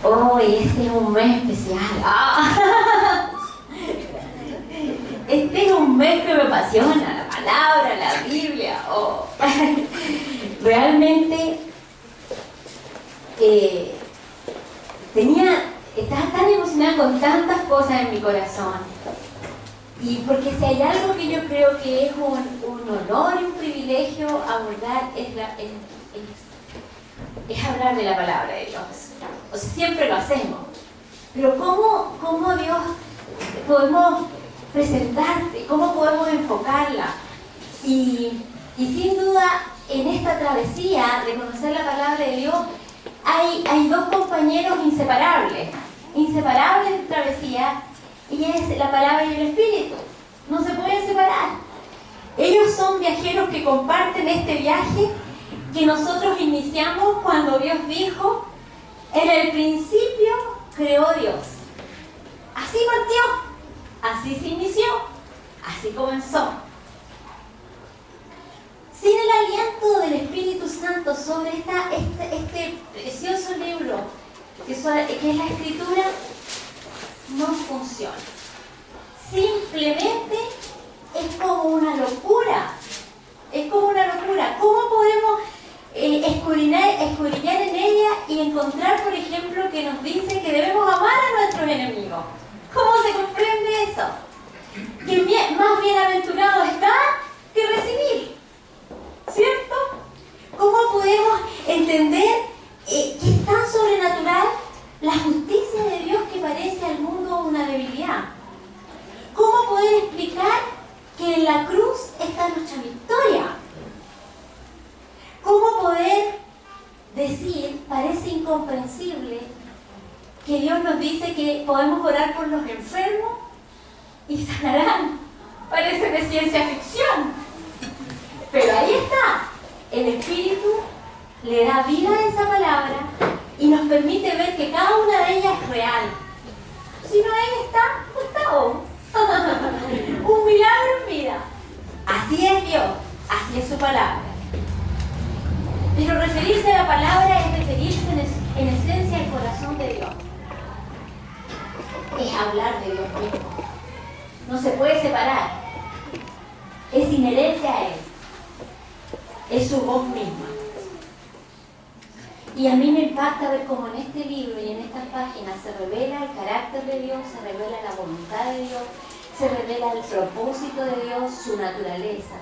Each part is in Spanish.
Hoy este es un mes especial. ¡Ah! Este es un mes que me apasiona, la palabra, la Biblia. Oh. Realmente estaba tan emocionada con tantas cosas en mi corazón. Y porque si hay algo que yo creo que es un honor y un privilegio abordar es hablar de la palabra de Dios. O sea, siempre lo hacemos. Pero ¿cómo Dios podemos presentarte? ¿Cómo podemos enfocarla? Y sin duda, en esta travesía de conocer la palabra de Dios, hay dos compañeros inseparables de travesía, y es la palabra y el espíritu. No se pueden separar. Ellos son viajeros que comparten este viaje que nosotros iniciamos cuando Dios dijo: en el principio creó Dios. Así partió, así se inició, así comenzó. Sin el aliento del Espíritu Santo sobre este precioso libro que es la Escritura, no funciona. Simplemente es como una locura. Es como una locura. ¿Cómo podemos escudriñar en ella y encontrar, por ejemplo, que nos dice que debemos amar a nuestros enemigos? ¿Cómo se comprende eso? Que más bienaventurado está que recibir, ¿cierto? ¿Cómo podemos entender que es tan sobrenatural la justicia de Dios que parece al mundo una debilidad? ¿Cómo poder explicar que en la cruz está nuestra victoria? ¿Cómo poder decir, parece incomprensible, que Dios nos dice que podemos orar por los enfermos y sanarán? Parece de ciencia ficción. Pero ahí está. El Espíritu le da vida a esa palabra y nos permite ver que cada una de ellas es real. Si no, ahí está, no está aún. Un milagro en vida. Así es Dios, así es su palabra. Pero referirse a la palabra es referirse en esencia al corazón de Dios. Es hablar de Dios mismo. No se puede separar. Es inherente a Él. Es su voz misma. Y a mí me impacta ver cómo en este libro y en estas páginas se revela el carácter de Dios, se revela la voluntad de Dios, se revela el propósito de Dios, su naturaleza.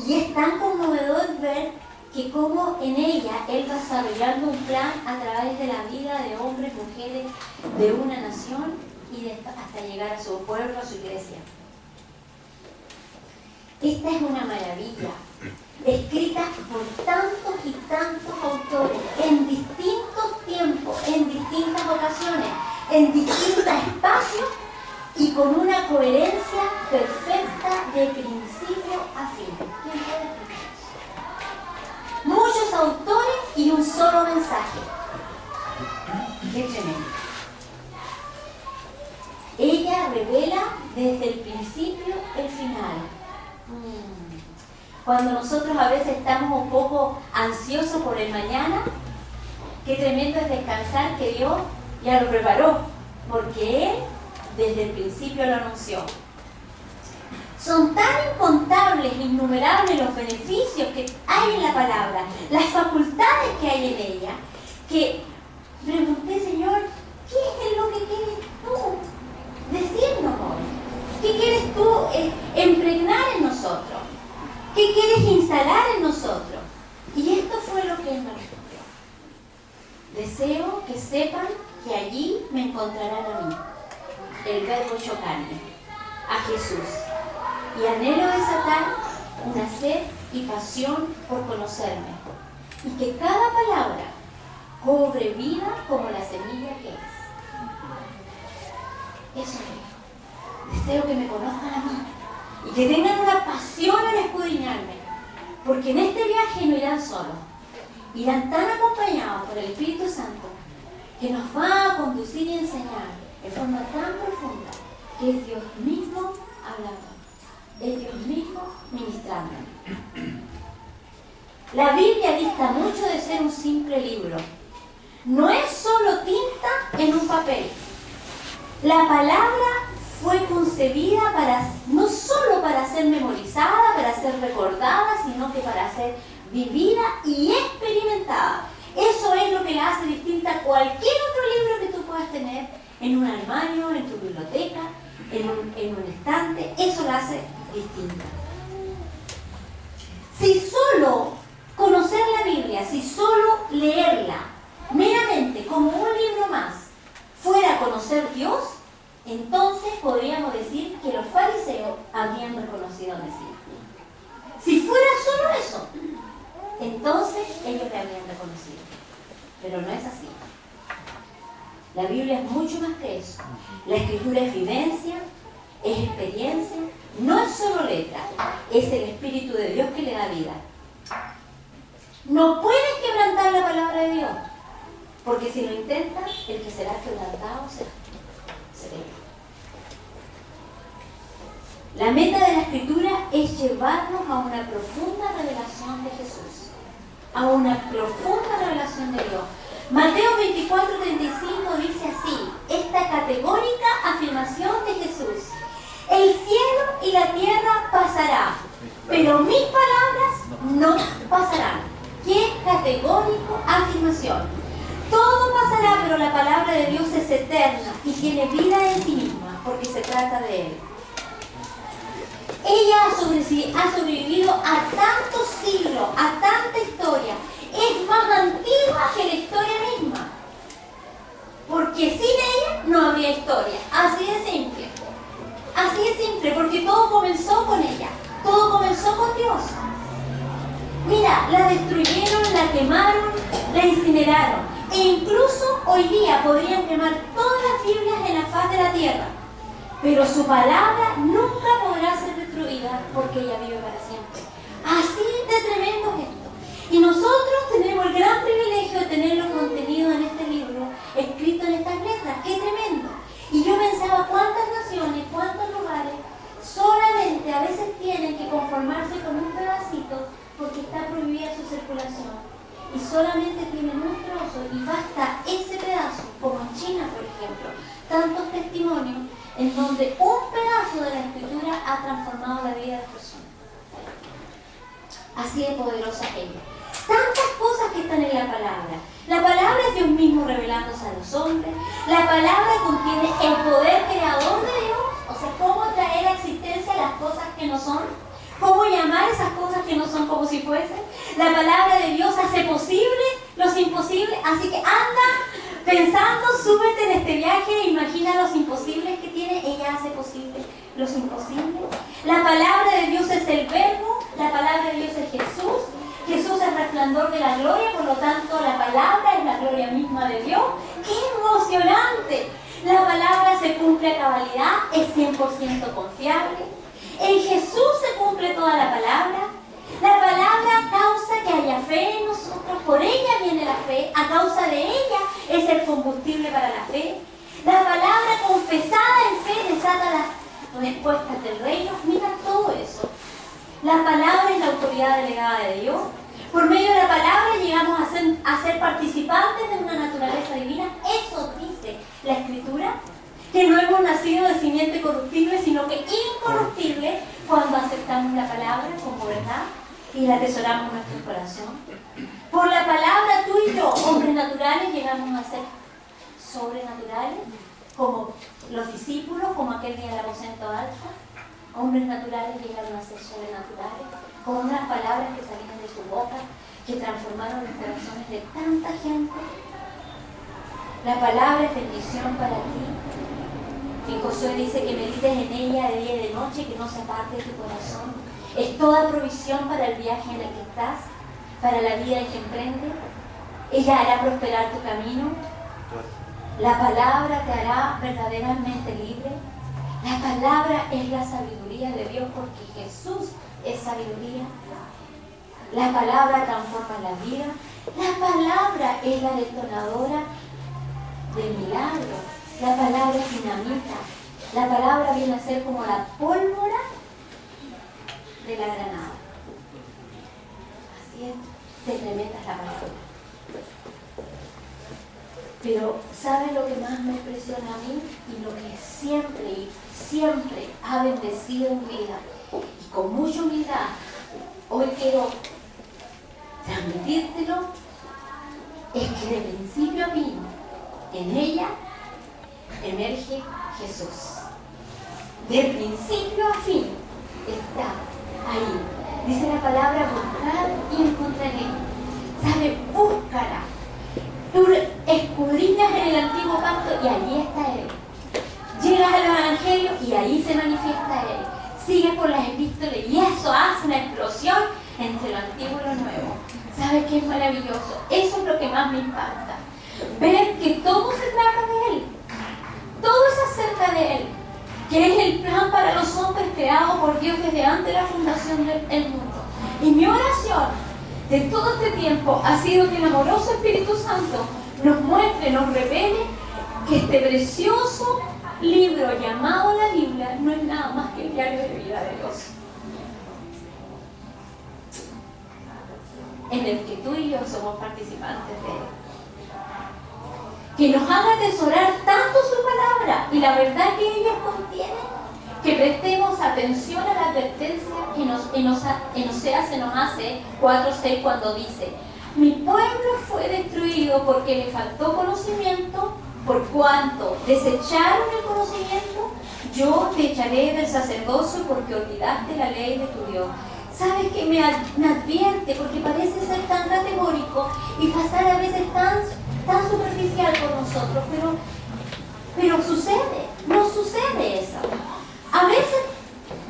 Y es tan conmovedor ver que como en ella Él va desarrollando un plan a través de la vida de hombres, mujeres, de una nación y hasta llegar a su pueblo, a su iglesia. Esta es una maravilla, escrita por tantos y tantos autores, en distintos tiempos, en distintas ocasiones, en distintos espacios y con una coherencia perfecta de principio a fin. ¿Quién puede explicar eso? Muchos autores y un solo mensaje. ¡Qué tremendo! Ella revela desde el principio el final. Cuando nosotros a veces estamos un poco ansiosos por el mañana, qué tremendo es descansar que Dios ya lo preparó, porque Él desde el principio lo anunció. Son tan incontables, innumerables los beneficios que hay en la palabra, las facultades que hay en ella, que pregunté, Señor, ¿qué es lo que quieres tú decirnos hoy? ¿Qué quieres tú impregnar en nosotros? ¿Qué quieres instalar en nosotros? Y esto fue lo que Él me respondió. Deseo que sepan que allí me encontrarán a mí, el verbo hecho carne, a Jesús. Y anhelo desatar una sed y pasión por conocerme. Y que cada palabra cobre vida como la semilla que es. Eso es. Deseo que me conozcan a mí. Y que tengan una pasión al escudriñarme, porque en este viaje no irán solos, irán tan acompañados por el Espíritu Santo que nos va a conducir y enseñar de forma tan profunda que es Dios mismo hablando, es Dios mismo ministrando. La Biblia dista mucho de ser un simple libro. No es solo tinta La palabra fue concebida no solo para ser memorizada, para ser recordada, sino que para ser vivida y experimentada. Eso es lo que la hace distinta a cualquier otro libro que tú puedas tener en un armario, en tu biblioteca, en un estante. Eso la hace distinta. Si solo conocer la Biblia, si solo leerla meramente como un libro más fuera conocer Dios, entonces podríamos decir que los fariseos habían reconocido al Mesías. Si fuera solo eso, entonces ellos le habrían reconocido. Pero no es así. La Biblia es mucho más que eso. La Escritura es vivencia, es experiencia, no es solo letra, es el Espíritu de Dios que le da vida. No puedes quebrantar la palabra de Dios, porque si lo intentas, el que será quebrantado seré yo. La meta de la Escritura es llevarnos a una profunda revelación de Jesús, a una profunda revelación de Dios. Mateo 24:35 dice así, esta categórica afirmación de Jesús: el cielo y la tierra pasará, pero mis palabras no pasarán. ¡Qué categórico afirmación! Todo pasará, pero la palabra de Dios es eterna y tiene vida en sí misma, porque se trata de Él. Ella ha sobrevivido a tantos siglos, a tanta historia. Es más antigua que la historia misma. Porque sin ella no habría historia. Así de simple. Así de simple, porque todo comenzó con ella. Todo comenzó con Dios. Mira, la destruyeron, la quemaron, la incineraron. E incluso hoy día podrían quemar todas las Biblias en la faz de la tierra. Pero su palabra nunca podrá ser destruida porque ella vive para siempre. Así de tremendo es esto. Y nosotros tenemos el gran privilegio de tenerlo contenido en este libro, escrito en estas letras. ¡Qué tremendo! Y yo pensaba cuántas naciones, cuántos lugares solamente a veces tienen que conformarse con un pedacito porque está prohibida su circulación. Y solamente tienen un trozo y basta ese pedazo, como en China, por ejemplo. Tantos testimonios en donde un pedazo de la Escritura ha transformado la vida de personas. Así de poderosa es ella. Tantas cosas que están en la palabra. La palabra es Dios mismo revelándose a los hombres. La palabra contiene el poder creador de Dios. O sea, cómo traer a existencia las cosas que no son. Cómo llamar esas cosas que no son como si fuesen. La palabra de Dios hace posible los imposibles. Así que anda pensando, súbete en este viaje, imagina los imposibles que tiene. Ella hace posible los imposibles. La palabra de Dios es el verbo. La palabra de Dios es Jesús. Jesús es resplandor de la gloria, por lo tanto la palabra es la gloria misma de Dios. ¡Qué emocionante! La palabra se cumple a cabalidad, es 100% confiable. En Jesús se cumple toda la palabra. La palabra causa que haya fe en nosotros, por ella viene la fe, a causa de ella es el combustible para la fe. La palabra confesada en fe desata las respuestas del reino. Mira todo eso. La palabra es la autoridad delegada de Dios. Por medio de la palabra llegamos a ser participantes de una naturaleza divina. Eso dice la Escritura, que no hemos nacido de simiente corruptible, sino que incorruptible cuando aceptamos la palabra como verdad y la atesoramos en nuestro corazón. Por la palabra tú y yo, hombres naturales, llegamos a ser sobrenaturales, como los discípulos, como aquel día en el aposento alto. Hombres naturales llegaron a ser sobrenaturales, con unas palabras que salían de su boca, que transformaron los corazones de tanta gente. La palabra es bendición para ti. En Josué dice que medites en ella de día y de noche, que no se aparte de tu corazón. Es toda provisión para el viaje en el que estás, para la vida en que emprendes. Ella hará prosperar tu camino. La palabra te hará verdaderamente libre. La palabra es la sabiduría de Dios, porque Jesús es sabiduría. La palabra transforma la vida. La palabra es la detonadora del milagro. La palabra es dinamita. La palabra viene a ser como la pólvora de la granada. Así es, de tremenda es la palabra. Pero ¿sabe lo que más me impresiona a mí? Y lo que siempre ha bendecido en mi vida, y con mucha humildad, hoy quiero transmitírtelo, es que de principio a fin, en ella emerge Jesús. De principio a fin está ahí. Dice la palabra: buscar y encontraré. ¿Sabe? Búscala. Tú escudriñas en el antiguo pacto y allí está Él. Llegas al Evangelio y ahí se manifiesta Él. Sigues por las epístolas y eso hace una explosión entre lo antiguo y lo nuevo. ¿Sabes qué es maravilloso? Eso es lo que más me impacta. Ver que todo se trata de Él. Todo es acerca de Él. Que es el plan para los hombres creado por Dios desde antes de la fundación del mundo. Y mi oración de todo este tiempo ha sido que el amoroso Espíritu Santo nos muestre, nos revele que este precioso libro llamado la Biblia no es nada más que el diario de vida de Dios, en el que tú y yo somos participantes de Él. Que nos haga atesorar tanto su palabra y la verdad que ella contiene, que prestemos atención a la advertencia que en Oseas se nos hace 4:6 cuando dice: mi pueblo fue destruido porque le faltó conocimiento, por cuanto desecharon el conocimiento, yo te echaré del sacerdocio porque olvidaste la ley de tu Dios. ¿Sabes qué me advierte? Porque parece ser tan categórico y pasar a veces tan superficial por nosotros, pero sucede, no sucede eso. A veces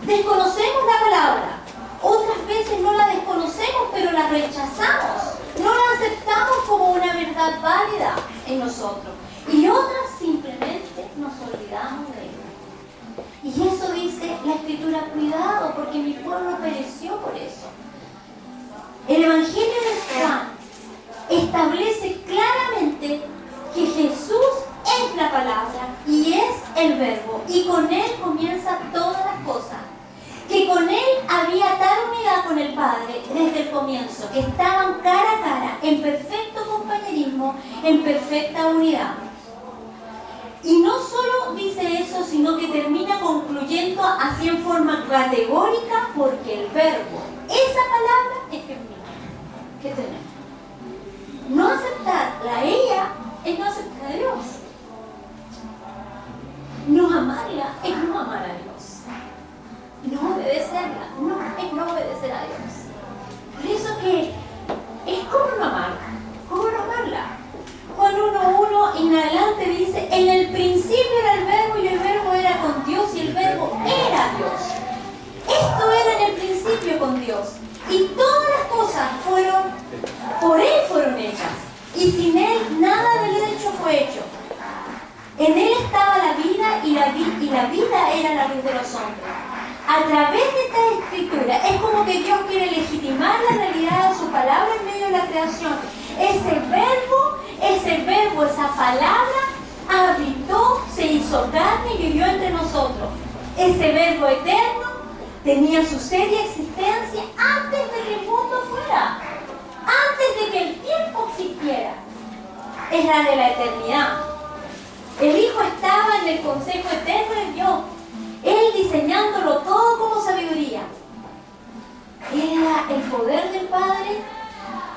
desconocemos la palabra, otras veces no la desconocemos, pero la rechazamos, no la aceptamos como una verdad válida en nosotros, y otras simplemente nos olvidamos de ella. Y eso dice la Escritura: cuidado, porque mi pueblo pereció por eso. El Evangelio de Juan establece claramente que Jesús es la palabra y es el verbo, y con Él comienza todas las cosas. Que con Él había tal unidad con el Padre desde el comienzo, que estaban cara a cara, en perfecto compañerismo, en perfecta unidad. Y no solo dice eso, sino que termina concluyendo así en forma categórica: porque el verbo, esa palabra, es femenina. ¿Qué tenemos? No aceptarla a ella es no aceptar a Dios. No amarla es no amar a Dios. No obedecerla no es no obedecer a Dios. Por eso que es como no amarla. ¿Cómo no amarla? Juan 1:1 en adelante dice: en el principio era el verbo y el verbo era con Dios y el verbo era Dios. Esto era en el principio con Dios. Y todas las cosas por Él fueron hechas. Y sin Él nada de lo hecho fue hecho. En Él estaba la vida y la vida era la luz de los hombres. A través de esta escritura es como que Dios quiere legitimar la realidad de su palabra en medio de la creación. Ese verbo, esa palabra habitó, se hizo carne y vivió entre nosotros. Ese verbo eterno tenía su seria existencia antes de que el mundo fuera, antes de que el tiempo existiera. Es la de la eternidad. El Hijo estaba en el consejo eterno de Dios, Él diseñándolo todo como sabiduría. Él era el poder del Padre,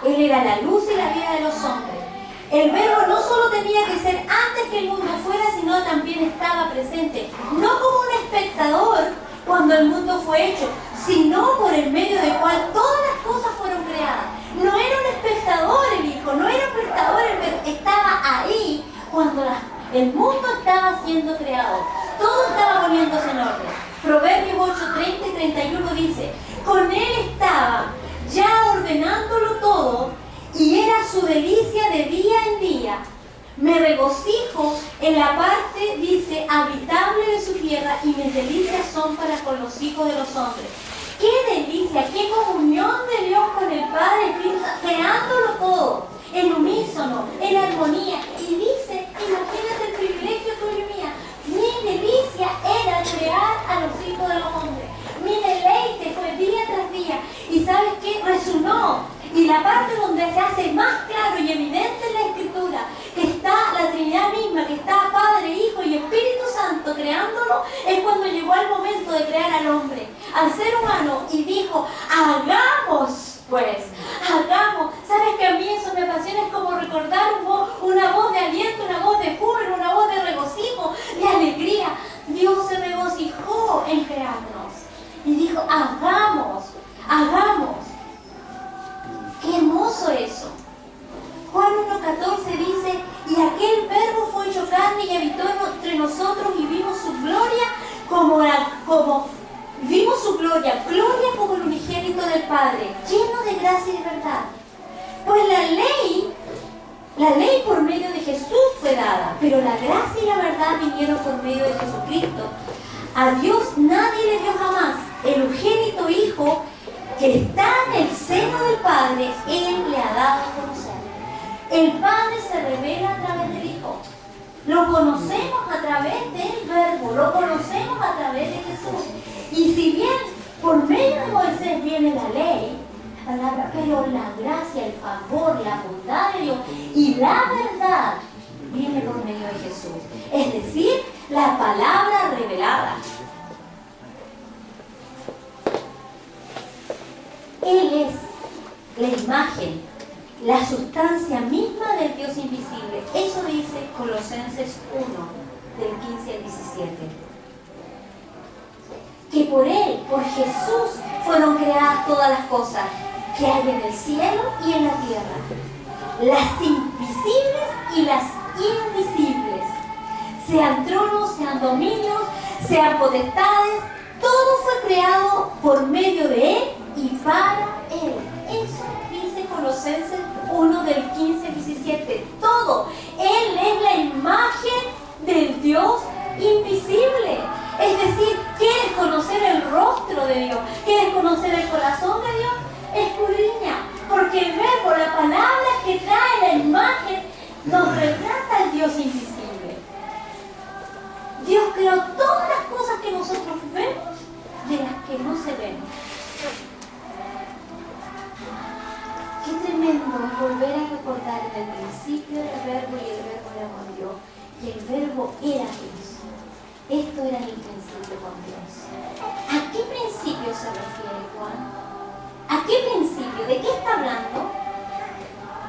Él era la luz y la vida de los hombres. El verbo no solo tenía que ser antes que el mundo fuera, sino también estaba presente, no como un espectador cuando el mundo fue hecho, sino por el medio del cual todas las cosas fueron creadas. No era un espectador el Hijo, no era un espectador el verbo, estaba ahí cuando el mundo estaba siendo creado, todo estaba poniéndose en orden. Proverbios 8:30 y 31 dice: con Él estaba ya ordenándolo todo, y era su delicia de día en día. Me regocijo en la parte, dice, habitable de su tierra, y mis delicias son para con los hijos de los hombres. ¡Qué delicia! ¡Qué comunión de Dios con el Padre, creándolo todo en unísono, en armonía! Y dice, imagínate el privilegio tuyo y mía. Mi delicia era crear a los hijos de los hombres. Mi deleite fue día tras día. ¿Y sabes qué? Resonó. Y la parte donde se hace más claro y evidente en la Escritura, que está la creándolo, es cuando llegó el momento de crear al hombre, al ser humano, y dijo, hagamos pues, hagamos. ¿Sabes que a mí eso me apasiona? Es como recordar una voz de aliento, una voz de júbilo, una voz de regocijo, de alegría. Dios se regocijó en crearnos y dijo, hagamos, hagamos. ¡Qué hermoso eso! Juan 1:14 dice, y aquel verbo fue hecho carne y habitó entre nosotros y vimos su gloria vimos su gloria como el unigénito del Padre, lleno de gracia y de verdad. Pues la ley por medio de Jesús fue dada, pero la gracia y la verdad vinieron por medio de Jesucristo. A Dios nadie le dio jamás. El unigénito Hijo que está en el seno del Padre, Él le ha dado a conocer. El Padre se revela a través del Hijo. Lo conocemos a través del Verbo, lo conocemos a través de Jesús. Y si bien por medio de Moisés viene la ley, pero la gracia, el favor, la bondad de Dios y la verdad viene por medio de Jesús. Es decir, la palabra revelada. Él es la imagen, la sustancia misma del Dios invisible. Eso dice Colosenses 1, del 15 al 17. Que por Él, por Jesús, fueron creadas todas las cosas que hay en el cielo y en la tierra, las invisibles y las invisibles, sean tronos, sean dominios, sean potestades, todo fue creado por medio de Él y para Él. Eso dice Colosenses 1 del 15 al 17. Todo. Él es la imagen del Dios invisible. Es decir, ¿quieres conocer el rostro de Dios? ¿Quieres conocer el corazón de Dios? Escudriña, porque el verbo, la palabra que trae la imagen, nos retrata al Dios invisible. Dios creó todas las cosas que nosotros vemos de las que no se ven. Qué tremendo es volver a recordar en el principio el verbo y el verbo era con Dios y el verbo era Dios. Esto era en el principio con Dios. ¿A qué principio se refiere Juan? ¿A qué principio? ¿De qué está hablando?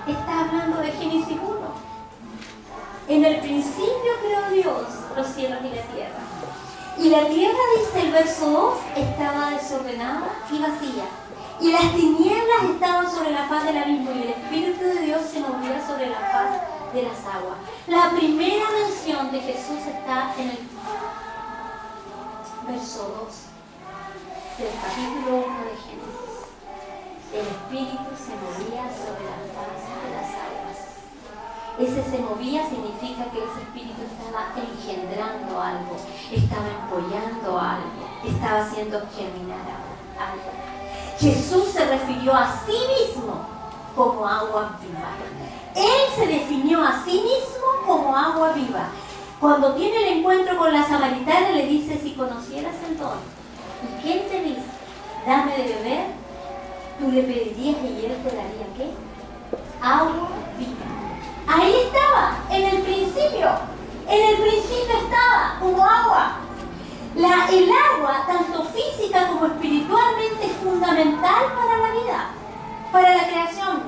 Está hablando de Génesis 1. En el principio creó Dios los cielos y la tierra. Y la tierra, dice el verso 2, estaba desordenada y vacía. Y las tinieblas estaban sobre la faz del abismo y el Espíritu de Dios se movía sobre la faz de las aguas. La primera mención de Jesús está en el verso 2 del capítulo 1 de Génesis. El Espíritu se movía sobre la faz de las aguas. Ese se movía significa que ese Espíritu estaba engendrando algo, estaba empollando algo, estaba haciendo germinar algo. Jesús se refirió a sí mismo como agua viva. Él se definió a sí mismo como agua viva. Cuando tiene el encuentro con la samaritana le dice, si conocieras el don, ¿y quién te dice? Dame de beber, tú le pedirías y él te daría ¿qué? Agua viva. Ahí estaba, en el principio. En el principio estaba como agua. El agua, tanto física como espiritualmente, es fundamental para la vida, para la creación.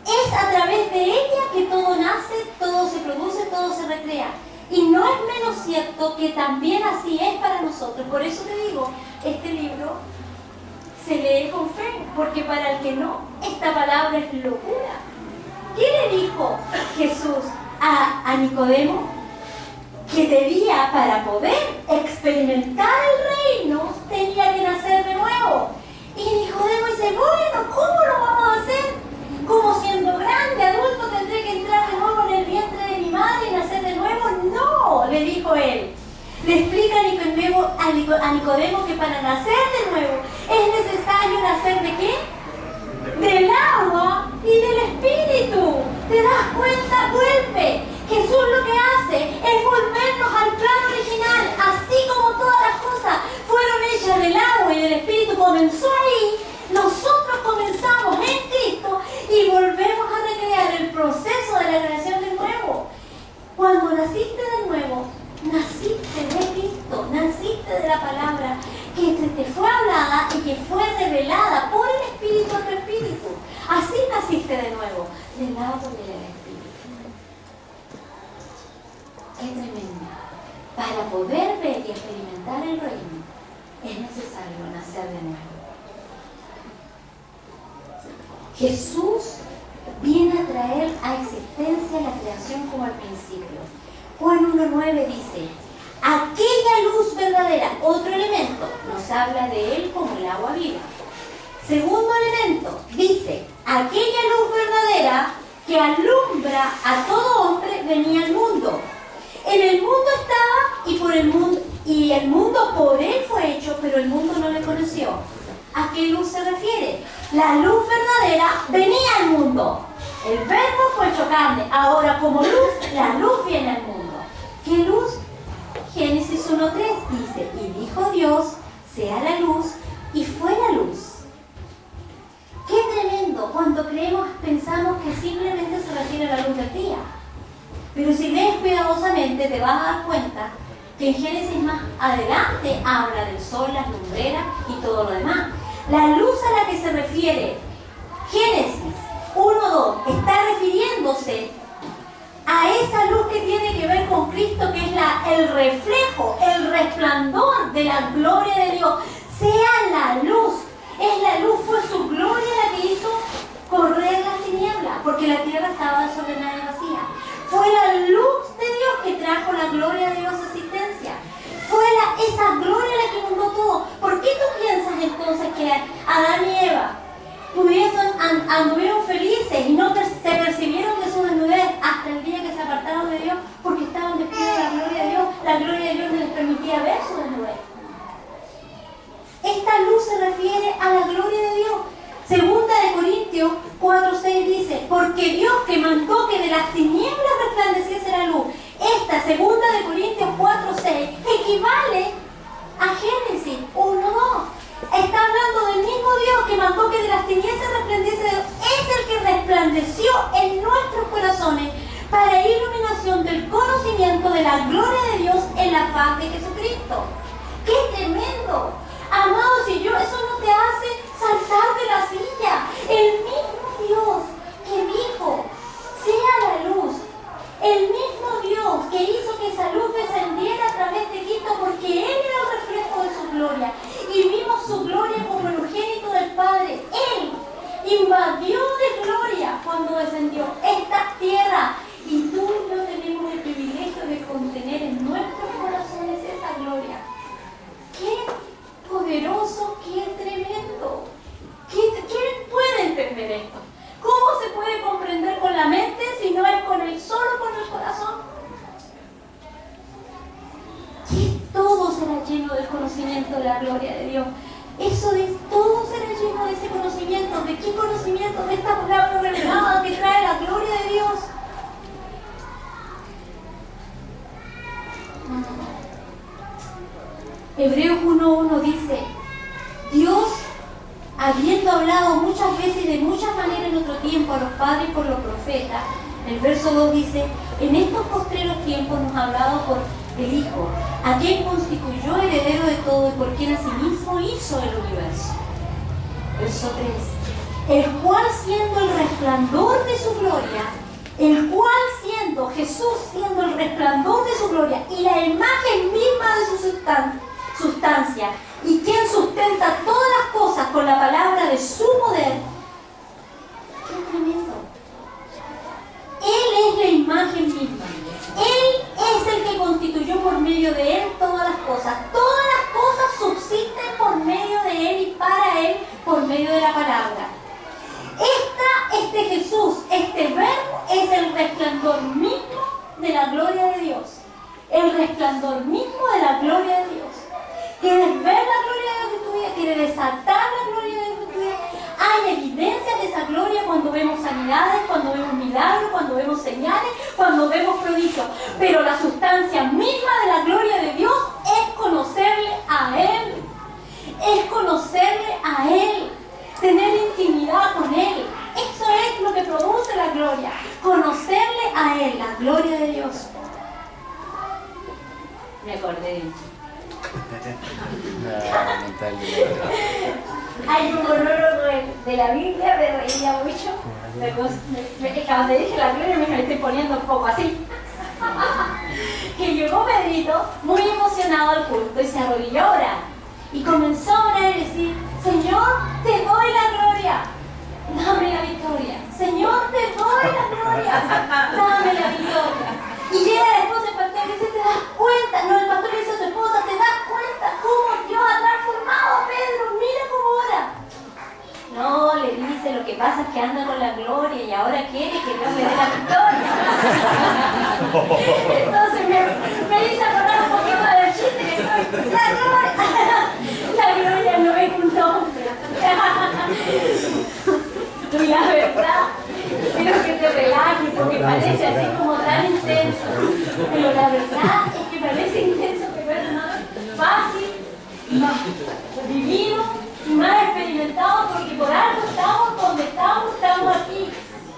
Es a través de ella que todo nace, todo se produce, todo se recrea. Y no es menos cierto que también así es para nosotros. Por eso te digo, este libro se lee con fe, porque para el que no, esta palabra es locura. ¿Qué le dijo Jesús a Nicodemo? Que debía, para poder experimentar el reino, tenía que nacer de nuevo. Y Nicodemo dice, bueno, ¿cómo lo vamos a hacer? Como siendo grande, adulto, tendré que entrar de nuevo en el vientre de mi madre y nacer de nuevo. No, le dijo él. Le explica a Nicodemo que para nacer de nuevo es necesario nacer ¿de qué? Del agua y del Espíritu. ¿Te das cuenta? Vuelve. Jesús lo que hace es volvernos al plan original, así como todas las cosas fueron hechas del agua y del Espíritu, comenzó ahí, nosotros comenzamos en Cristo y volvemos a recrear el proceso de la creación de nuevo. Cuando naciste de nuevo, naciste de revelada por el Espíritu a tu espíritu. Así naciste de nuevo, del agua y del Espíritu. ¡Qué tremendo! Para poder ver y experimentar el reino, es necesario nacer de nuevo. Jesús viene a traer a existencia la creación como al principio. Juan 1:9 dice: aquella luz verdadera, otro elemento, nos habla de él como el agua viva. Segundo elemento, dice: aquella luz verdadera que alumbra a todo hombre venía al mundo. En el mundo estaba y el mundo por él fue hecho, pero el mundo no le conoció. ¿A qué luz se refiere? La luz verdadera venía al mundo. El verbo fue hecho carne. Ahora, como luz, la luz viene al mundo. ¿Qué luz? Génesis 1:3 dice: y dijo Dios, sea la luz, y fue la luz. ¡Qué tremendo! Cuando pensamos que simplemente se refiere a la luz del día. Pero si lees cuidadosamente, te vas a dar cuenta que en Génesis más adelante habla del sol, las lumbreras y todo lo demás. La luz a la que se refiere Génesis 1:2 está refiriéndose a esa luz que tiene que ver con Cristo, que es el reflejo, el resplandor de la gloria de Dios. Sea la luz. Es la luz, fue su gloria la que hizo correr las tinieblas, porque la tierra estaba desordenada y vacía. Fue la luz de Dios que trajo la gloria de Dios a existencia. Fue esa gloria la que inundó todo. ¿Por qué tú piensas entonces que Adán y Eva anduvieron felices y no se percibieron de su desnudez hasta el día que se apartaron de Dios? Porque estaban despidiendo de la gloria de Dios. La gloria de Dios no les permitía ver su desnudez. Esta luz se refiere a la gloria de Dios. Segunda de Corintios 4:6 dice: porque Dios que mandó que de las tinieblas resplandeciese la luz. Esta segunda de Corintios 4:6 equivale a Génesis 1:2. Está hablando del mismo Dios que mandó que de las tinieblas resplandeciese la luz. Es el que resplandeció en nuestros corazones para iluminación del conocimiento de la gloria de Dios en la faz de Jesucristo. ¡Qué tremendo! Amados, y eso no te hace saltar de la silla. El mismo Dios que dijo, sea la luz. El mismo Dios que hizo que esa luz descendiera a través de Cristo, porque Él era el reflejo de su gloria. Y vimos su gloria como el unigénito del Padre. Él invadió de gloria cuando descendió esta tierra. Y tú y yo tenemos el privilegio de contener en nuestros corazones esa gloria. ¡Qué poderoso, qué tremendo! ¿Quién puede entender esto? ¿Cómo se puede comprender con la mente si no es solo con el corazón? Que todo será lleno del conocimiento de la gloria de Dios. Todo será lleno de ese conocimiento. ¿De qué conocimiento? De esta palabra revelada que trae la gloria de Dios. Hebreos 1:1 dice: Dios, habiendo hablado muchas veces y de muchas maneras en otro tiempo a los padres por los profetas, el verso 2 dice: en estos postreros tiempos nos ha hablado por el Hijo, a quien constituyó heredero de todo y por quien asimismo hizo el universo. Verso 3: el cual siendo el resplandor de su gloria, Jesús siendo el resplandor de su gloria y la imagen misma de su sustancia, y quien sustenta todas las cosas con la palabra de su poder. ¡Qué tremendo! Él es la imagen misma. Él es el que constituyó por medio de Él todas las cosas. Todas las cosas subsisten por medio de Él y para Él por medio de la palabra. Este Jesús, este verbo, es el resplandor mismo de la gloria de Dios. El resplandor mismo de la gloria de Dios. ¿Quieres ver la gloria de Dios en tu vida? ¿Quieres desatar la gloria de Dios en tu vida? Hay evidencias de esa gloria cuando vemos sanidades, cuando vemos milagros, cuando vemos señales, cuando vemos prodigios. Pero la sustancia misma de la gloria de Dios es conocerle a Él. Es conocerle a Él. Tener intimidad con Él. Eso es lo que produce la gloria. Conocerle a Él, la gloria de Dios. Me acordé de Hay un monólogo de la Biblia, me reía mucho. Cuando dije la gloria me estoy poniendo un poco así. Que llegó Pedrito muy emocionado al culto y se arrodilló a orar. Y comenzó a orar y decir: Señor, te doy la gloria. Dame la victoria. Señor, te doy la gloria. Dame la victoria. Y llega la esposa del pastor y dice: ¿te das cuenta? No, el pastor le dice a su esposa: ¿te das cuenta cómo Dios ha transformado a Pedro? Mira cómo ora. No, le dice: lo que pasa es que anda con la gloria y ahora quiere que Dios le dé la victoria. Entonces me hizo acordar un poquito del chiste que soy: la gloria no es un nombre. Y la verdad, quiero que te relajes porque parece así como tan intenso. Pero la verdad es que parece intenso, pero es más fácil, más divino y más experimentado, porque por algo estamos donde estamos aquí,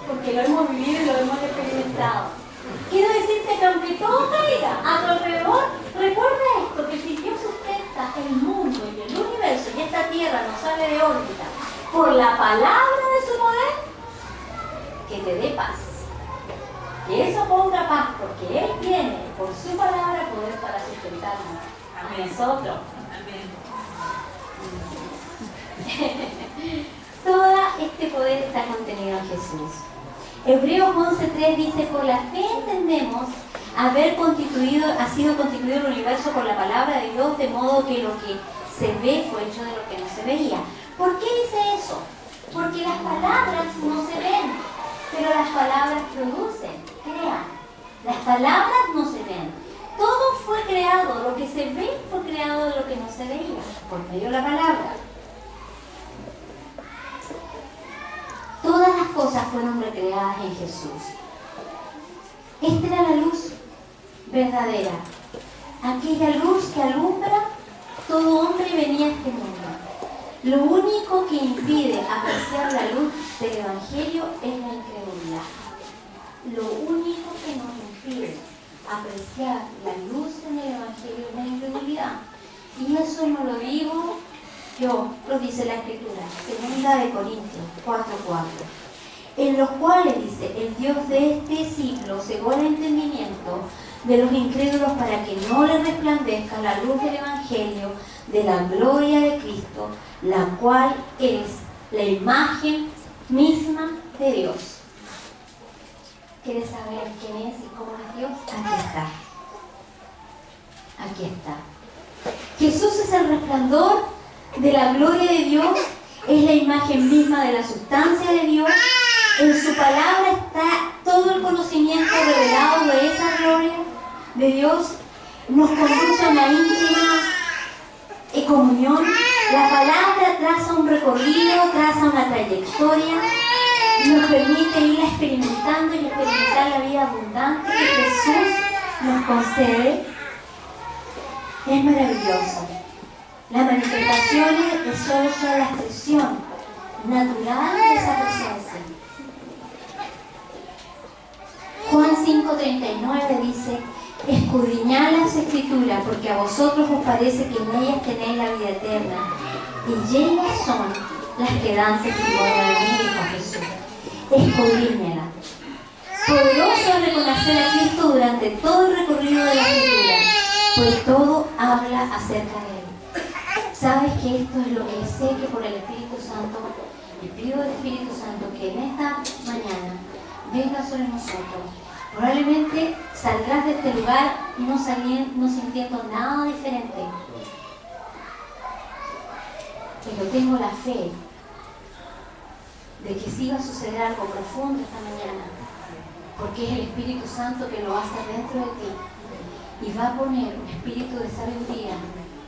porque lo hemos vivido y lo hemos experimentado. Quiero decirte que aunque todo caiga a tu alrededor, recuerda esto: que si Dios sustenta el mundo y el universo y esta tierra no sale de órbita por la palabra de su poder, que te dé paz. Que eso ponga paz, porque Él tiene por su palabra poder para sustentarnos a nosotros. Todo este poder está contenido en Jesús. Hebreos 11:3 dice: por la fe entendemos ha sido constituido el universo por la palabra de Dios, de modo que lo que se ve fue hecho de lo que no se veía. ¿Por qué dice eso? Porque las palabras no se ven, pero las palabras producen, crean. Las palabras no se ven. Todo fue creado, lo que se ve fue creado de lo que no se veía, por medio de la palabra. Todas las cosas fueron recreadas en Jesús. Esta era la luz verdadera, aquella luz que alumbra todo hombre venía a este mundo. Lo único que impide apreciar la luz del Evangelio es la incredulidad. Lo único que nos impide apreciar la luz en el Evangelio es la incredulidad. Y eso no lo digo yo, lo dice la Escritura, 2 Corintios 4:4. En los cuales dice: el Dios de este siglo cegó el entendimiento de los incrédulos para que no les resplandezca la luz del Evangelio de la gloria de Cristo, la cual es la imagen misma de Dios. ¿Quieres saber quién es y cómo es Dios? Aquí está. Aquí está. Jesús es el resplandor de la gloria de Dios, es la imagen misma de la sustancia de Dios. En su palabra está todo el conocimiento revelado de esa gloria de Dios. Nos conduce a una íntima comunión. La palabra traza un recorrido, traza una trayectoria, nos permite ir experimentando y experimentar la vida abundante que Jesús nos concede. Es maravilloso. Las manifestaciones solo son la expresión natural de esa presencia. Juan 5:39 dice: escudriñad las Escrituras, porque a vosotros os parece que en ellas tenéis la vida eterna, y ellas son las que dan testimonio de mí, dijo Jesús. Escudriñala. Poderoso es reconocer a Cristo durante todo el recorrido de la Escritura, pues todo habla acerca de Él. Sabes que esto es lo que sé que por el Espíritu Santo, y pido al Espíritu Santo que en esta mañana venga sobre nosotros. Probablemente saldrás de este lugar no sintiendo nada diferente. Pero tengo la fe de que sí va a suceder algo profundo esta mañana, porque es el Espíritu Santo que lo va a hacer dentro de ti y va a poner un espíritu de sabiduría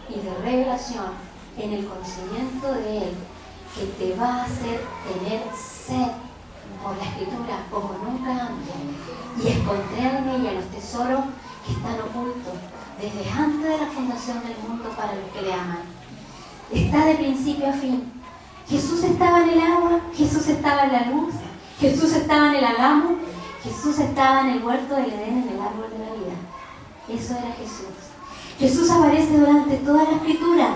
y de revelación en el conocimiento de Él, que te va a hacer tener sed por la Escritura como nunca antes, y esconder en ella los tesoros que están ocultos desde antes de la fundación del mundo para los que le aman. Está de principio a fin. Jesús estaba en el agua, Jesús estaba en la luz, Jesús estaba en el álamo, Jesús estaba en el huerto del Edén, en el árbol de la vida. Eso era Jesús. Jesús aparece durante toda la Escritura.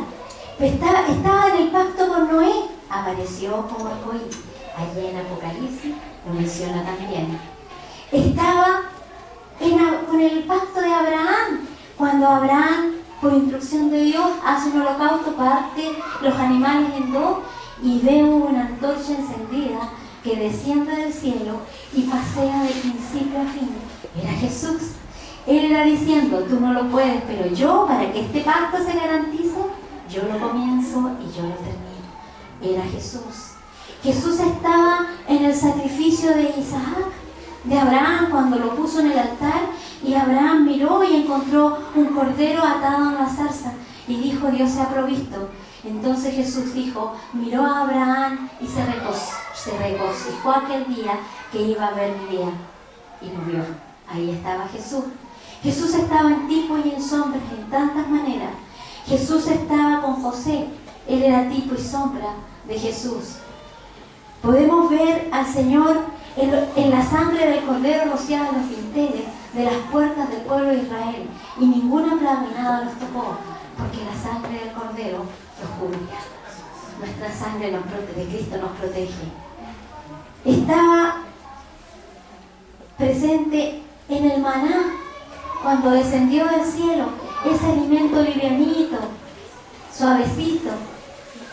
Estaba en el pacto con Noé, apareció como arcoíris. Allí en Apocalipsis lo menciona también. Estaba con el pacto de Abraham, cuando Abraham, por instrucción de Dios, hace un holocausto, parte los animales en dos y ve una antorcha encendida que desciende del cielo y pasea de principio a fin. Era Jesús. Él era diciendo, tú no lo puedes, pero yo, para que este pacto se garantice, yo lo comienzo y yo lo termino. Era Jesús. Jesús estaba en el sacrificio de Isaac, de Abraham, cuando lo puso en el altar, y Abraham miró y encontró un cordero atado en la zarza, y dijo, Dios se ha provisto. Entonces Jesús dijo, miró a Abraham y se regocijó aquel día que iba a ver mi día, y murió. Ahí estaba Jesús. Jesús estaba en tipo y en sombras, en tantas maneras. Jesús estaba con José, él era tipo y sombra de Jesús. Podemos ver al Señor en la sangre del Cordero rociada en los dinteles de las puertas del pueblo de Israel, y ninguna plaga ni nada los tocó, porque la sangre del Cordero los cubría. Nuestra sangre de Cristo nos protege. Estaba presente en el maná, cuando descendió del cielo, ese alimento livianito, suavecito,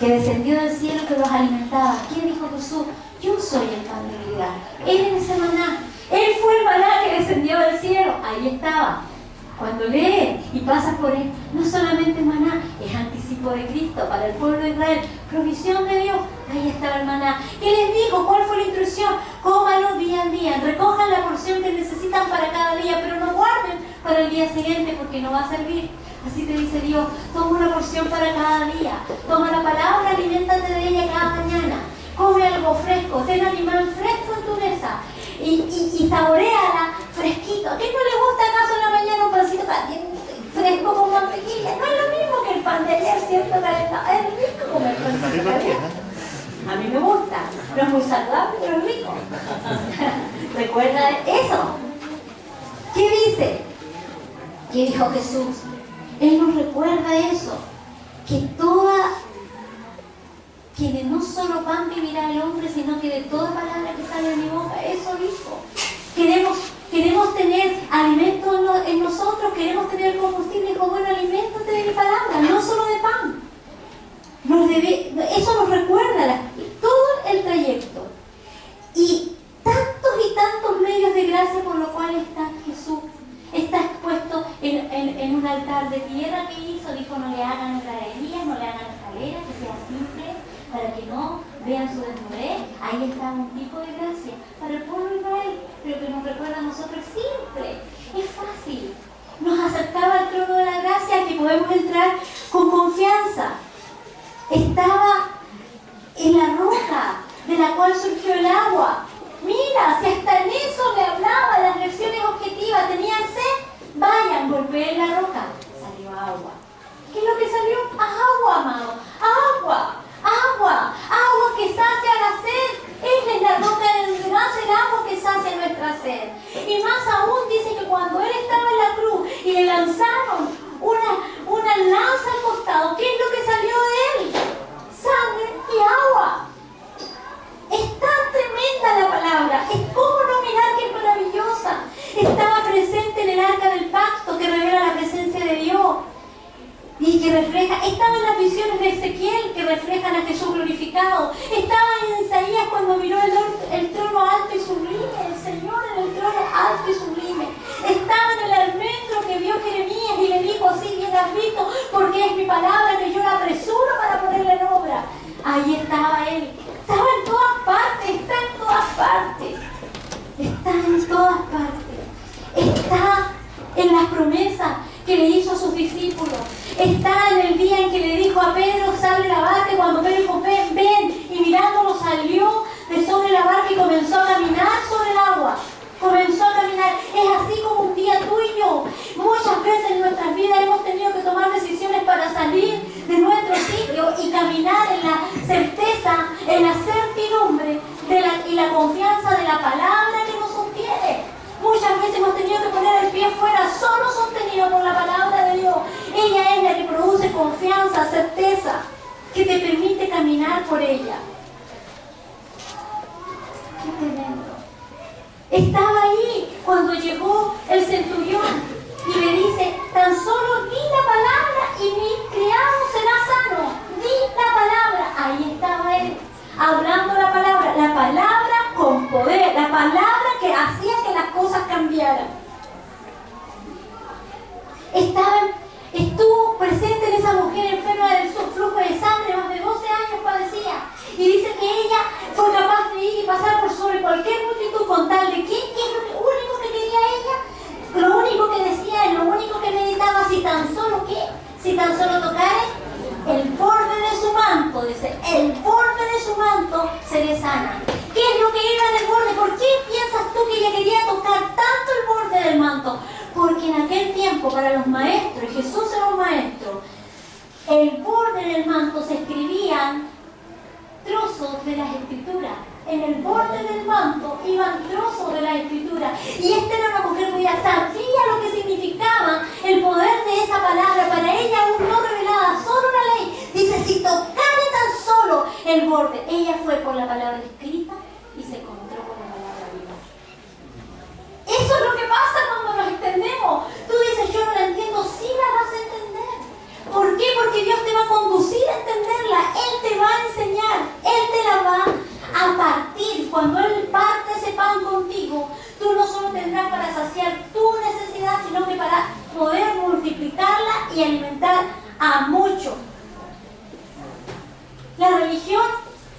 que descendió del cielo, que los alimentaba. ¿Quién dijo Jesús? Yo soy el pan de vida. Él en ese maná, Él fue el maná que descendió del cielo. Ahí estaba. Cuando lees y pasas por él, no solamente maná, es anticipo de Cristo para el pueblo de Israel, provisión de Dios. Ahí estaba el maná. ¿Qué les dijo? ¿Cuál fue la instrucción? Cómanlo día a día, recojan la porción que necesitan para cada día, pero no guarden para el día siguiente porque no va a servir. Así te dice Dios, toma una porción para cada día, toma la palabra, aliméntate de ella cada mañana, come algo fresco, ten animal fresco en tu mesa y saboreala fresquito. ¿A quién no le gusta acaso en la mañana un pancito fresco con mantequilla? No es lo mismo que el pan de ayer, ¿cierto? Es rico comer pancito caliente. A mí me gusta, no es muy saludable, pero es rico. ¿Recuerda eso? ¿Qué dice? ¿Qué dijo Jesús? Él nos recuerda eso, que de no solo pan vivirá el hombre, sino que de toda palabra que sale de mi boca. Eso dijo. Queremos tener alimento en nosotros, queremos tener combustible. Dijo, bueno, aliméntate de mi palabra, no solo de pan. Eso nos recuerda todo el trayecto. Y tantos medios de gracia por los cuales está Jesús. Está expuesto en un altar de tierra que hizo. Dijo, no le hagan graderías, no le hagan escaleras, que sea simple, para que no vean su desnudez. Ahí está un tipo de gracia para el pueblo de Israel, pero que nos recuerda a nosotros. Es simple, es fácil. Nos acercaba al trono de la gracia, que podemos entrar con confianza. Estaba en la roca de la cual surgió el agua. Mira, si hasta en eso le hablaba, las lecciones objetivas. ¿Tenían sed? Vayan, golpeen la roca. Salió agua. ¿Qué es lo que salió? Agua, amado. Agua que sacia la sed. Esa es la roca de donde nace el agua que sacia nuestra sed. Y más aún dice que cuando Él estaba en la cruz y le lanzaron una lanza al costado, ¿qué es lo que salió de Él? Sangre y agua. Es tan tremenda la palabra. Es como no mirar que es maravillosa. Estaba presente en el arca del pacto, que revela la presencia de Dios y que refleja. Estaba en las visiones de Ezequiel, que reflejan a Jesús glorificado. Estaba en Isaías cuando miró el trono alto y sublime, el Señor en el trono alto y sublime. Estaba en el almendro que vio Jeremías y le dijo, así bien has visto, porque es mi palabra que yo la apresuro para ponerla en obra. Ahí estaba Él. Estaba en todas partes, está en todas partes. Está en todas partes. Está en las promesas que le hizo a sus discípulos. Está en el día en que le dijo a Pedro, sal de la barca, y cuando Pedro dijo, ven, y mirándolo salió de sobre la barca y comenzó a caminar sobre el agua. Comenzó a caminar. Es así como un día tú y yo. Muchas veces en nuestras vidas hemos tenido que tomar decisiones para salir de nuestro sitio y caminar en la certeza, en la certidumbre y la confianza de la palabra que nos sostiene. Muchas veces hemos tenido que poner el pie fuera, solo sostenido por la palabra de Dios. estuvo presente en esa mujer enferma del flujo de sangre, más de 12 años padecía. Y dice que ella fue capaz de ir y pasar por sobre cualquier multitud con tal de ¿qué es lo único que quería ella? Lo único que decía, lo único que meditaba, si tan solo tocare el borde de su manto, dice, el borde de su manto seré sana. ¿Qué es lo que era del borde? ¿Por qué piensas tú que ella quería tocar tanto el borde del manto? Porque en aquel tiempo, para los maestros, y Jesús era un maestro, el borde del manto se escribían trozos de las escrituras. En el borde del manto iban trozos de las escrituras. Y esta era una mujer que ya sabía lo que significaba el poder de esa palabra. Para ella aún no revelada, solo una ley. Dice, si tocare tan solo el borde. Ella fue por la palabra escrita y se encontró con la palabra viva. Eso es lo que pasa cuando nos extendemos. Tú dices, yo no la entiendo, sí la vas a entender. ¿Por qué? Porque Dios te va a conducir a entenderla. Él te va a enseñar. Él te la va a partir. Cuando Él parte ese pan contigo, tú no solo tendrás para saciar tu necesidad, sino que para poder multiplicarla y alimentar a muchos. La religión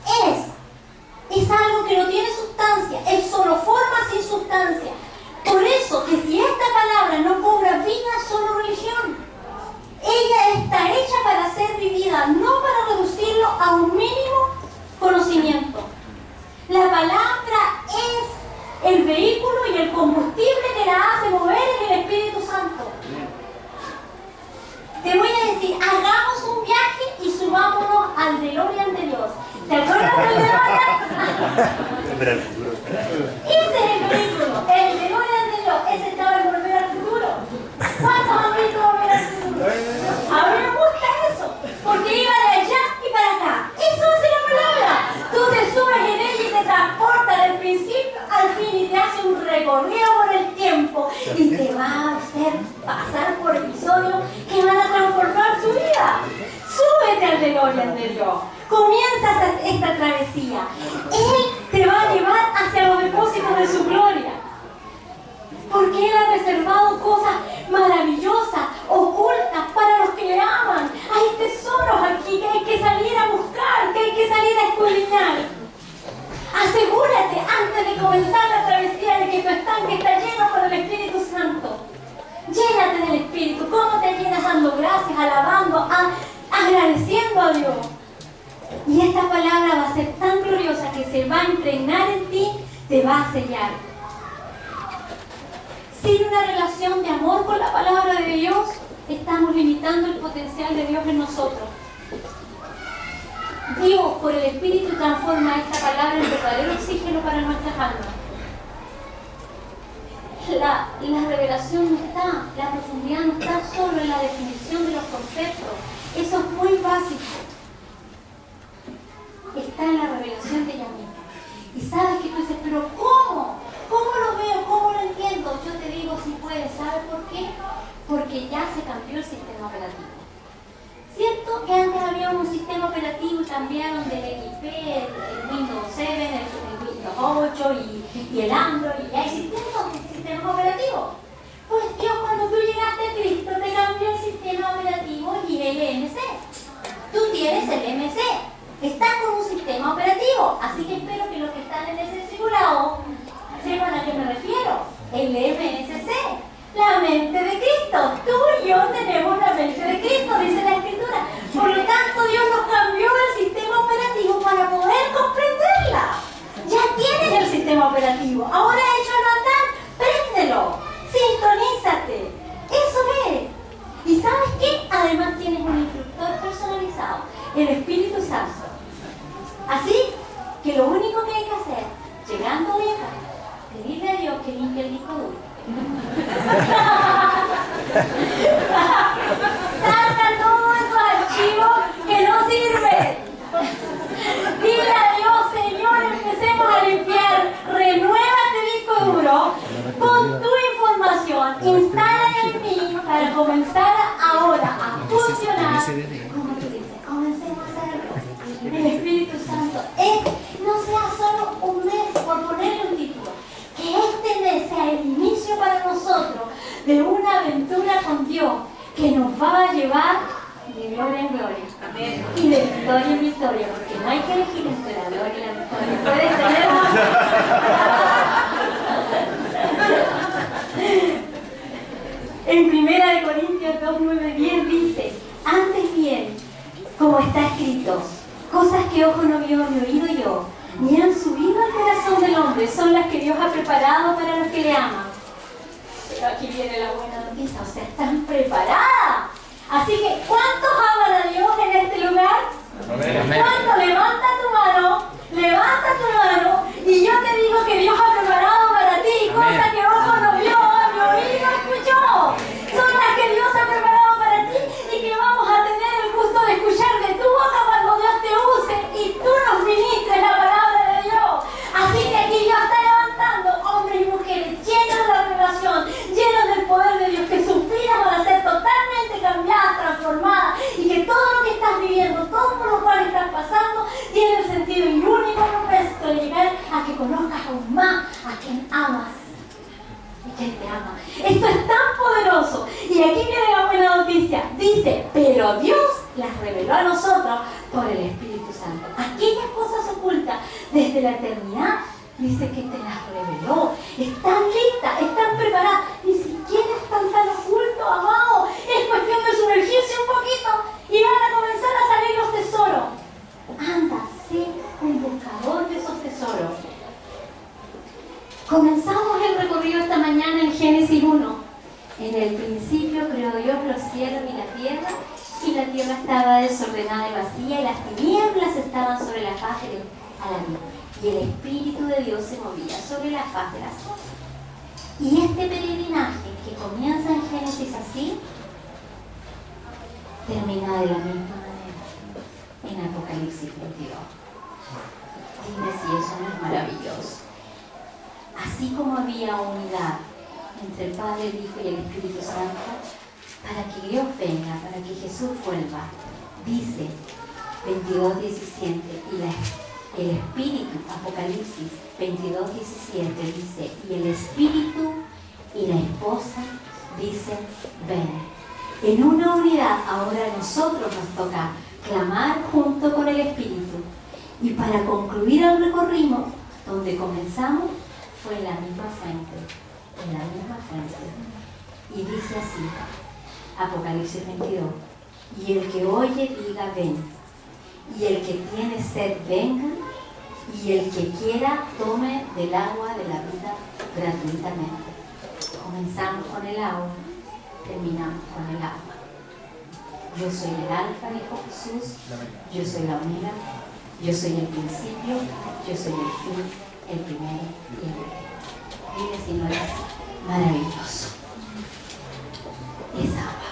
es algo que no tiene sustancia, es solo forma sin sustancia. Por eso que si esta palabra no cobra vida, es solo religión. Ella está hecha para ser vivida, no para reducirlo a un mínimo conocimiento. La palabra es el vehículo y el combustible que la hace mover en el Espíritu Santo. Te voy a decir, hagamos un viaje y subámonos al DeLorean de Dios. ¿Te acuerdas del DeLorean? Ese es el vehículo, el DeLorean de Dios. Ese estaba en Volver al Futuro. ¿Cuántos han visto Volver al Futuro? A mí me gusta eso, porque iba de allá y para acá. Eso hace la palabra. Tú te subes en ella y te transporta del principio al fin y te hace un recorrido por el tiempo y te va a hacer pasar por episodios que van a transformar tu vida. Súbete al DeLorean de Dios. Comienza esta travesía. Él te va a llevar hacia los depósitos de su gloria. Porque Él ha reservado cosas maravillosas, ocultas para los que le aman. Hay tesoros aquí que hay que salir a buscar, que hay que salir a escudriñar. Asegúrate antes de comenzar la travesía de que tu estanque está lleno con el Espíritu Santo. Llénate del Espíritu. ¿Cómo te llenas? Dando gracias, alabando, agradeciendo a Dios. Y esta palabra va a ser tan gloriosa que se va a impregnar en ti, te va a sellar. Sin una relación de amor con la palabra de Dios, estamos limitando el potencial de Dios en nosotros. Dios, por el Espíritu, transforma esta palabra en verdadero oxígeno para nuestras almas. La revelación no está, la profundidad no está solo en la definición de los conceptos. Eso es muy básico. Está en la revelación de ella misma. Y sabes que tú dices, pero ¿cómo? ¿Cómo lo veo? ¿Cómo lo entiendo? Yo te digo si puedes. ¿Sabes por qué? Porque ya se cambió el sistema operativo. ¿Cierto? Que antes había un sistema operativo y cambiaron del XP, el Windows 7, el Windows 8 y el Android. Y hay sistemas operativos. Pues Dios, cuando tú llegaste a Cristo, te cambió el sistema operativo y el MC. Tú tienes el MC. Estás con un sistema operativo. Así que espero que los que están en ese simulado sepan a qué me refiero. El MSC. La mente de Cristo. Tú y yo tenemos la mente de Cristo, dice la Escritura. Por lo tanto, Dios nos cambió el sistema operativo para poder comprenderla. Ya tienes el sistema operativo. Ahora hecho andar, préndelo. Sintonízate. Eso es. ¿Y sabes qué? Además tienes un instructor personalizado, el Espíritu Santo. Así que lo único que hay que hacer, llegando vieja, pedirle a Dios que limpie el disco duro. Saca todos esos archivos que no sirven. Dile a Dios, Señor, empecemos a limpiar. Renueva este disco duro. Pon tu información, instala en mí para comenzar ahora a funcionar. Como tú dices, comencemos a hacerlo. El Espíritu Santo. No sea solo un mes, por ponerle un título. Que este mes sea el inicio para nosotros de de una aventura con Dios que nos va a llevar de gloria en gloria. Amén. Y de victoria en victoria, porque no hay que elegir entre la gloria y la victoria. Puedes tener En 1 Corintios 2, 9, 10 dice: antes bien, como está escrito, cosas que ojo no vio ni oído yo, ni han subido al corazón del hombre, son las que Dios ha preparado para los que le aman. Pero aquí viene la buena noticia, o sea, están preparadas. Así que, ¿cuántos aman a Dios en este lugar? ¿Cuántos? Levanta tu mano, y yo te digo que Dios ha preparado para ti cosas que ojo no vio, ni oído escuchó. Son las que Dios ha preparado para ti y que vamos a tener el gusto de escuchar de tu boca cuando Dios te use y tú nos ministres la palabra de Dios. Así que aquí Dios está levantando hombres y mujeres llenos de la revelación, llenos del poder de Dios, que sus vidas van a ser totalmente cambiadas, transformadas, y que todo lo que estás viviendo, todo por lo cual estás pasando, tiene el sentido y único propósito de llegar a que conozcas aún más a quien amas y quien te ama. Esto es tan poderoso. Y aquí viene la buena noticia. Dice, pero Dios las reveló a nosotros por el Espíritu Santo. Aquellas cosas ocultas desde la eternidad, dice que te las reveló. Están listas, están preparadas. Ni siquiera están tan ocultos, amados. Es cuestión de sumergirse un poquito y van a comenzar a salir los tesoros. Anda, sé un buscador de esos tesoros. Comenzamos el recorrido esta mañana en Génesis 1. En el principio creó Dios los cielos y la tierra estaba desordenada y vacía, y las tinieblas estaban sobre la faz de la vida, y el Espíritu de Dios se movía sobre la faz de las cosas. Y este peregrinaje que comienza en Génesis así, termina de la misma manera en Apocalipsis 22. Dime si eso no es maravilloso. Así como había unidad entre el Padre, el Hijo y el Espíritu Santo, para que Dios venga, para que Jesús vuelva, dice 22:17, y el Espíritu, Apocalipsis 22:17 dice, y el Espíritu y la esposa dicen, ven. En una unidad ahora a nosotros nos toca clamar junto con el Espíritu. Y para concluir el recorrido, donde comenzamos, fue en la misma fuente, Y dice así, Apocalipsis 22, y el que oye diga ven, y el que tiene sed venga, y el que quiera tome del agua de la vida gratuitamente. Comenzamos con el agua, terminamos con el agua. Yo soy el alfa, dijo Jesús, yo soy la omega, yo soy el principio, yo soy el fin, el primero y el último. Mire si no es maravilloso. Es agua.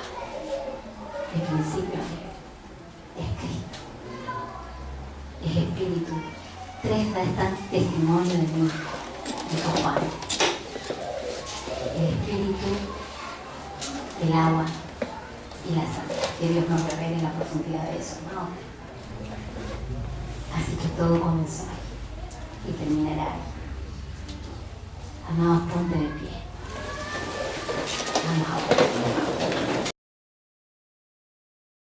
El principio es Cristo. Es Espíritu. Tres dan testimonio de mí, dijo Juan. El Espíritu, el agua y la sangre. Que Dios nos revele la profundidad de eso, ¿no? Así que todo comenzó ahí y terminará ahí. Amados, ponte de pie. Vamos a orar.